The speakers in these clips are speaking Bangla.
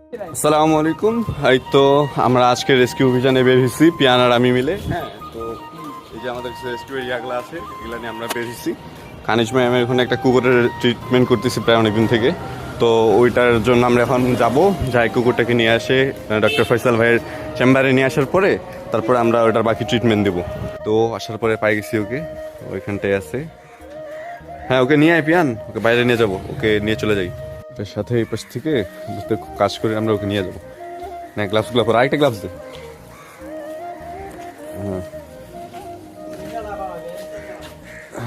আসসালামু আলাইকুম। এই তো আমরা আজকে রেস্কিউ অভিযানে বের হয়েছি, পিয়ান আর আমি মিলে। হ্যাঁ, তো এই যে আমাদের রেস্কিউ এরিয়াগুলো আছে, এগুলো নিয়ে আমরা বের হয়েছি। কানিজ ম্যামের ওখানে একটা কুকুরের ট্রিটমেন্ট করতেছি প্রায় অনেকদিন থেকে। তো ওইটার জন্য আমরা এখন যাব, যাই কুকুরটাকে নিয়ে আসে ডক্টর ফয়সাল ভাইয়ের চেম্বারে নিয়ে আসার পরে তারপরে আমরা ওটার বাকি ট্রিটমেন্ট দেবো। তো আসার পরে পাই গেছি ওকে, ওইখানটায় আছে। হ্যাঁ, ওকে নিয়ে আয় পিয়ান, ওকে বাইরে নিয়ে যাবো, ওকে নিয়ে চলে যাই। এর সাথে এই পাশ থেকে কাজ করে আমরা ওকে নিয়ে যাবো। না, গ্লাভসগুলো পর, আরেকটা গ্লাভস দে।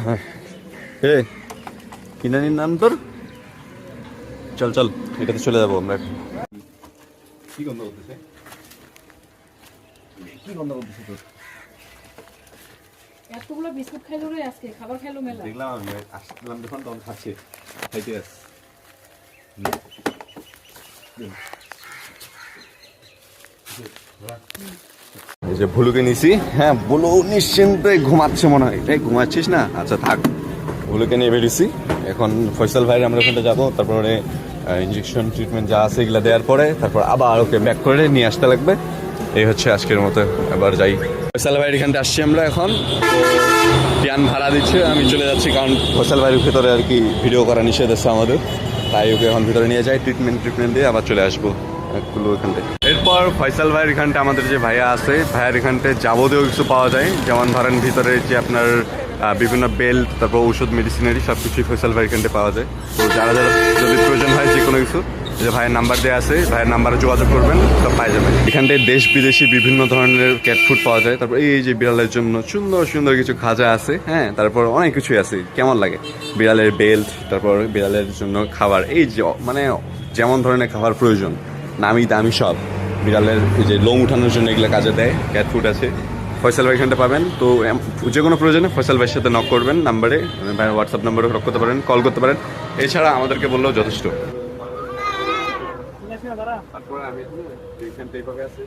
হ্যাঁ, এ কি নানির নাম তোর? চল চল, এটাতে চলে যাবো আমরা এখন। কি গন্ধ করতেছে? কি গন্ধ করতেছে তোর? এতগুলো বিস্কুট খাইলো রে, আজকে খাবার খাইলো মেলা। দেখলাম আমি আসলাম যখন তখন খাচ্ছে, খাইতে আস। এই যে ভুলুকে নিছি। হ্যাঁ, ভুলু নিশ্চিন্তে ঘুমাচ্ছে মনে হয়। এই ঘুমাচ্ছিস না? আচ্ছা থাক, ভুলুকে নিয়ে বেরিয়েছি। এখন ফয়সাল ভাইয়ের আমরা ওখানে যাবো, তারপরে ইঞ্জেকশন ট্রিটমেন্ট যা আছে এগুলো দেওয়ার পরে তারপর আবার ওকে ব্যাক করে নিয়ে আসতে লাগবে। এই হচ্ছে আজকের মতো, এবার যাই। ফয়সাল ভাইয়ের এখানটা আসছি আমরা এখন। তো পিয়ান ভাড়া দিচ্ছে, আমি চলে যাচ্ছি, কারণ ফয়সাল ভাইয়ের ভেতরে আর কি ভিডিও করা নিষেধ আছে আমাদের। তাই ওকে এখন ভিতরে নিয়ে যাই, ট্রিটমেন্ট দিয়ে আবার চলে আসবো এখানটায়। এরপর ফয়সাল ভাইয়ের এখানটা আমাদের যে ভাইয়া আছে, ভাইয়ার এখানটায় যাবতীয় কিছু পাওয়া যায়। যেমন ধরেন ভিতরে যে আপনার বিভিন্ন বেল্ট, তারপর ঔষধ, মেডিসিনারি সব কিছুই ফয়সাল ভাইয়ের এখানটায় পাওয়া যায়। তো যারা যারা যদি প্রয়োজন হয় যে কোনো কিছু, যে ভাইয়ের নাম্বার দেওয়া আছে, ভাইয়ের নাম্বারে যোগাযোগ করবেন, সব পাই যাবেন। এখানটায় দেশ বিদেশি বিভিন্ন ধরনের ক্যাট ফুড পাওয়া যায়। তারপর এই যে বিড়ালের জন্য সুন্দর সুন্দর কিছু খাজা আছে। হ্যাঁ, তারপর অনেক কিছুই আছে। কেমন লাগে বিড়ালের বেল্ট, তারপর বিড়ালের জন্য খাবার, এই যে মানে যেমন ধরনের খাবার প্রয়োজন, নামি দামি সব। বিড়ালের এই যে লোম উঠানোর জন্য এগুলো কাজে দেয়, ক্যাট ফুড আছে। ফয়সাল ভাই এখানটা পাবেন। তো যে কোনো প্রয়োজনে ফয়সাল ভাইয়ের সাথে নক করবেন নাম্বারে, ভাইয়ের হোয়াটসঅ্যাপ নাম্বারে নক করতে পারেন, কল করতে পারেন। এছাড়া আমাদেরকে বললেও যথেষ্ট। তারপরে আমি এইখানটা এইভাবে আছে,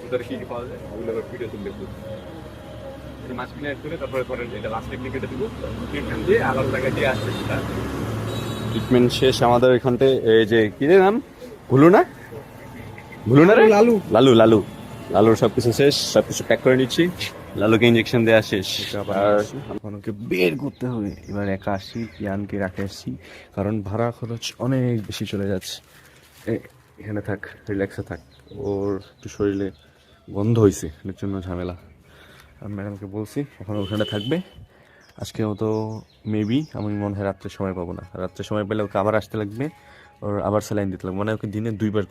ভিতরে কি কি পাওয়া যায় ওগুলো ভিডিও তুলে দেখবো। মাঝখানে অ্যাড করে তারপরে ধরেন এটা লাস্ট টেকনিক কেটে দেবো, ট্রিটমেন্ট দিয়ে আলাদা জায়গায় দিয়ে আসবে। ট্রিটমেন্ট শেষ আমাদের এখানটে। এই যে কি রে নাম, ভুলু না? ভুলু না রে? লালু লালু লালু লালুর সবকিছু শেষ, সবকিছু প্যাক করে নিচ্ছি। লালুকে ইঞ্জেকশন দেওয়া শেষ। আর ওকে বের করতে হবে। এবার একা আসি, পিয়ানকে রাখে আসছি, কারণ ভাড়া খরচ অনেক বেশি চলে যাচ্ছে। এখানে থাক, রিল্যাক্সে থাক। ওর একটু শরীরে গন্ধ হয়েছে, এর জন্য ঝামেলা। আমি ম্যাডামকে বলছি এখন ওখানে থাকবে আজকে মতো। মেবি আমি মনে হয় রাত্রে সময় পাবো না, রাত্রে সময় পেলে ওকে আবার আসতে লাগবে, ওর আবার স্যালাইন দিতে লাগবে। মানে ওকে দিনে 2 বার